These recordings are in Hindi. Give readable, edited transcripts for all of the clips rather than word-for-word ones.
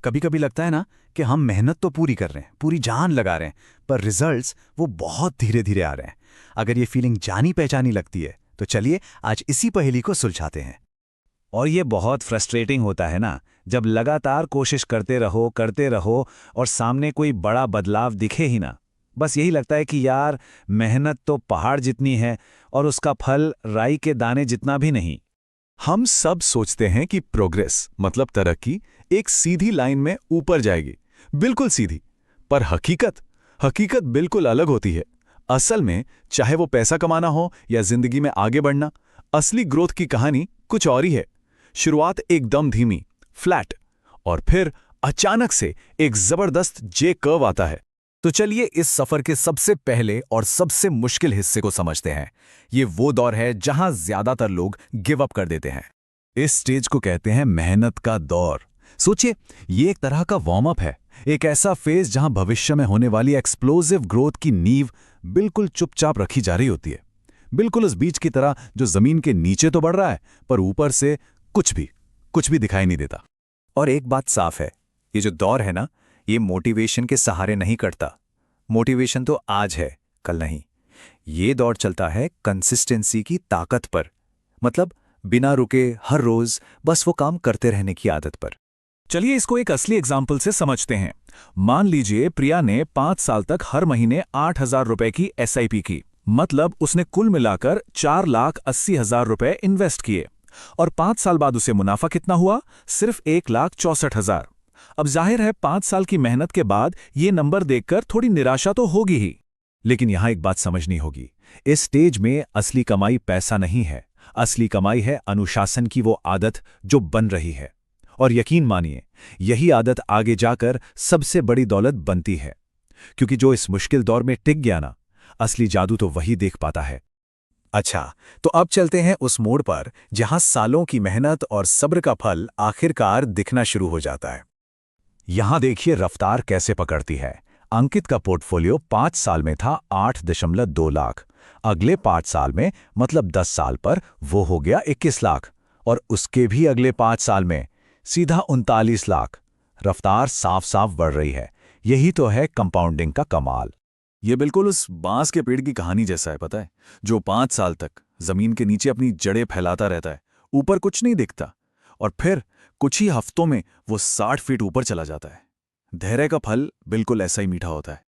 कभी कभी लगता है ना कि हम मेहनत तो पूरी कर रहे हैं, पूरी जान लगा रहे हैं, पर रिजल्ट्स वो बहुत धीरे धीरे आ रहे हैं। अगर ये फीलिंग जानी पहचानी लगती है तो चलिए आज इसी पहेली को सुलझाते हैं। और ये बहुत फ्रस्ट्रेटिंग होता है ना, जब लगातार कोशिश करते रहो और सामने कोई बड़ा बदलाव दिखे ही ना। बस यही लगता है कि यार, मेहनत तो पहाड़ जितनी है और उसका फल राई के दाने जितना भी नहीं। हम सब सोचते हैं कि प्रोग्रेस मतलब तरक्की एक सीधी लाइन में ऊपर जाएगी, बिल्कुल सीधी। पर हकीकत बिल्कुल अलग होती है। असल में चाहे वो पैसा कमाना हो या जिंदगी में आगे बढ़ना, असली ग्रोथ की कहानी कुछ और ही है। शुरुआत एकदम धीमी, फ्लैट, और फिर अचानक से एक जबरदस्त जे कर्व आता है। तो चलिए इस सफर के सबसे पहले और सबसे मुश्किल हिस्से को समझते हैं। ये वो दौर है जहां ज्यादातर लोग गिव अप कर देते हैं। इस स्टेज को कहते हैं मेहनत का दौर। सोचिए, ये एक तरह का वार्म अप है, एक ऐसा फेज जहां भविष्य में होने वाली एक्सप्लोसिव ग्रोथ की नींव बिल्कुल चुपचाप रखी जा रही होती है। बिल्कुल उस बीज की तरह जो जमीन के नीचे तो बढ़ रहा है, पर ऊपर से कुछ भी दिखाई नहीं देता। और एक बात साफ है, ये जो दौर है ना, ये मोटिवेशन के सहारे नहीं कटता। मोटिवेशन तो आज है, कल नहीं। ये दौर चलता है कंसिस्टेंसी की ताकत पर, मतलब बिना रुके हर रोज बस वो काम करते रहने की आदत पर। चलिए इसको एक असली एग्जाम्पल से समझते हैं। मान लीजिए प्रिया ने 5 साल तक हर महीने 8,000 रुपए की SIP की, मतलब उसने कुल मिलाकर 4,80,000 रुपए इन्वेस्ट किए। और 5 साल बाद उसे मुनाफा कितना हुआ? सिर्फ 1,64,000। अब जाहिर है 5 साल की मेहनत के बाद ये नंबर देखकर थोड़ी निराशा तो होगी ही। लेकिन यहां एक बात समझनी होगी, इस स्टेज में असली कमाई पैसा नहीं है। असली कमाई है अनुशासन की वो आदत जो बन रही है। और यकीन मानिए, यही आदत आगे जाकर सबसे बड़ी दौलत बनती है। क्योंकि जो इस मुश्किल दौर में टिक गया ना, असली जादू तो वही देख पाता है। अच्छा, तो अब चलते हैं उस मोड़ पर जहां सालों की मेहनत और सब्र का फल आखिरकार दिखना शुरू हो जाता है। यहां देखिए रफ्तार कैसे पकड़ती है। अंकित का पोर्टफोलियो 5 साल में था 8.2 लाख। अगले 5 साल में, मतलब 10 साल पर, वो हो गया 21 लाख। और उसके भी अगले 5 साल में सीधा 39 लाख। रफ्तार साफ साफ बढ़ रही है। यही तो है कंपाउंडिंग का कमाल। ये बिल्कुल उस बांस के पेड़ की कहानी जैसा है, पता है, जो 5 साल तक जमीन के नीचे अपनी जड़ें फैलाता रहता है। ऊपर कुछ नहीं दिखता, और फिर कुछ ही हफ्तों में वो 60 फीट ऊपर चला जाता है। धैर्य का फल बिल्कुल ऐसा ही मीठा होता है।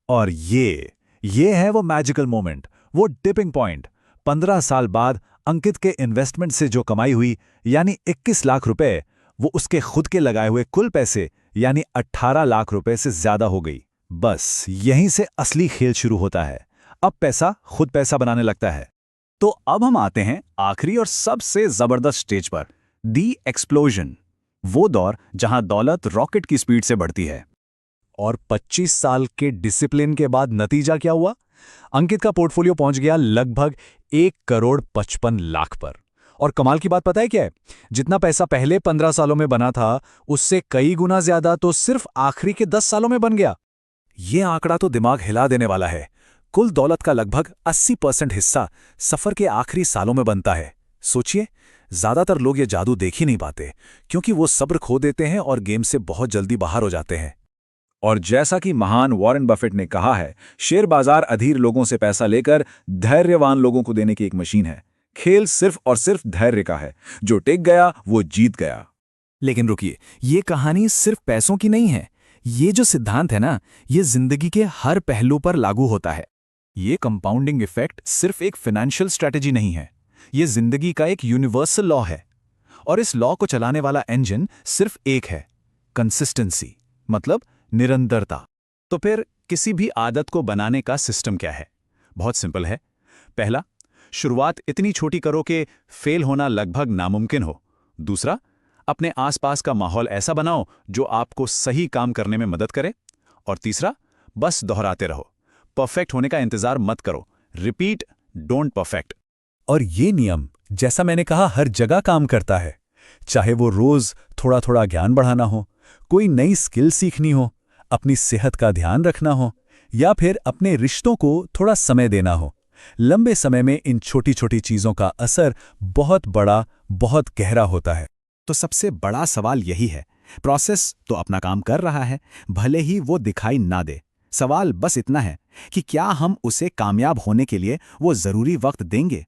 और ये है वो मैजिकल मोमेंट, वो टिपिंग पॉइंट। 15 साल बाद अंकित के इन्वेस्टमेंट से जो कमाई हुई, यानी 21 लाख रुपए, वो उसके खुद के लगाए हुए कुल पैसे यानी 18 लाख रुपए से ज्यादा हो गई। बस यहीं से असली खेल शुरू होता है। अब पैसा खुद पैसा बनाने लगता है। तो अब हम आते हैं आखिरी और सबसे जबरदस्त स्टेज पर, दी एक्सप्लोजन। वो दौर जहां दौलत रॉकेट की स्पीड से बढ़ती है। और 25 साल के डिसिप्लिन के बाद नतीजा क्या हुआ? अंकित का पोर्टफोलियो पहुंच गया लगभग 1,55,00,000 पर। और कमाल की बात पता है क्या है? जितना पैसा पहले 15 सालों में बना था, उससे कई गुना ज्यादा तो सिर्फ आखिरी के 10 सालों में बन गया। ये आंकड़ा तो दिमाग हिला देने वाला है। कुल दौलत का लगभग 80% हिस्सा सफर के आखिरी सालों में बनता है। सोचिए, ज्यादातर लोग ये जादू देख ही नहीं पाते, क्योंकि वो सब्र खो देते हैं और गेम से बहुत जल्दी बाहर हो जाते हैं। और जैसा कि महान वॉरेन बफेट ने कहा है, शेयर बाजार अधीर लोगों से पैसा लेकर धैर्यवान लोगों को देने की एक मशीन है। खेल सिर्फ और सिर्फ धैर्य का है। जो टिक गया वो जीत गया। लेकिन रुकिए, ये कहानी सिर्फ पैसों की नहीं है। ये जो सिद्धांत है ना, ये जिंदगी के हर पहलू पर लागू होता है। ये कंपाउंडिंग इफेक्ट सिर्फ एक फाइनेंशियल स्ट्रैटेजी नहीं है, ये जिंदगी का एक यूनिवर्सल लॉ है। और इस लॉ को चलाने वाला इंजन सिर्फ एक है, कंसिस्टेंसी, मतलब निरंतरता। तो फिर किसी भी आदत को बनाने का सिस्टम क्या है? बहुत सिंपल है। पहला, शुरुआत इतनी छोटी करो कि फेल होना लगभग नामुमकिन हो। दूसरा, अपने आसपास का माहौल ऐसा बनाओ जो आपको सही काम करने में मदद करे। और तीसरा, बस दोहराते रहो। परफेक्ट होने का इंतजार मत करो, रिपीट, डोंट परफेक्ट। और ये नियम, जैसा मैंने कहा, हर जगह काम करता है। चाहे वो रोज थोड़ा थोड़ा ज्ञान बढ़ाना हो, कोई नई स्किल सीखनी हो, अपनी सेहत का ध्यान रखना हो, या फिर अपने रिश्तों को थोड़ा समय देना हो। लंबे समय में इन छोटी छोटी चीजों का असर बहुत बड़ा, बहुत गहरा होता है। तो सबसे बड़ा सवाल यही है प्रोसेस तो अपना काम कर रहा है, भले ही वो दिखाई ना दे। सवाल बस इतना है कि क्या हम उसे कामयाब होने के लिए वो ज़रूरी वक्त देंगे।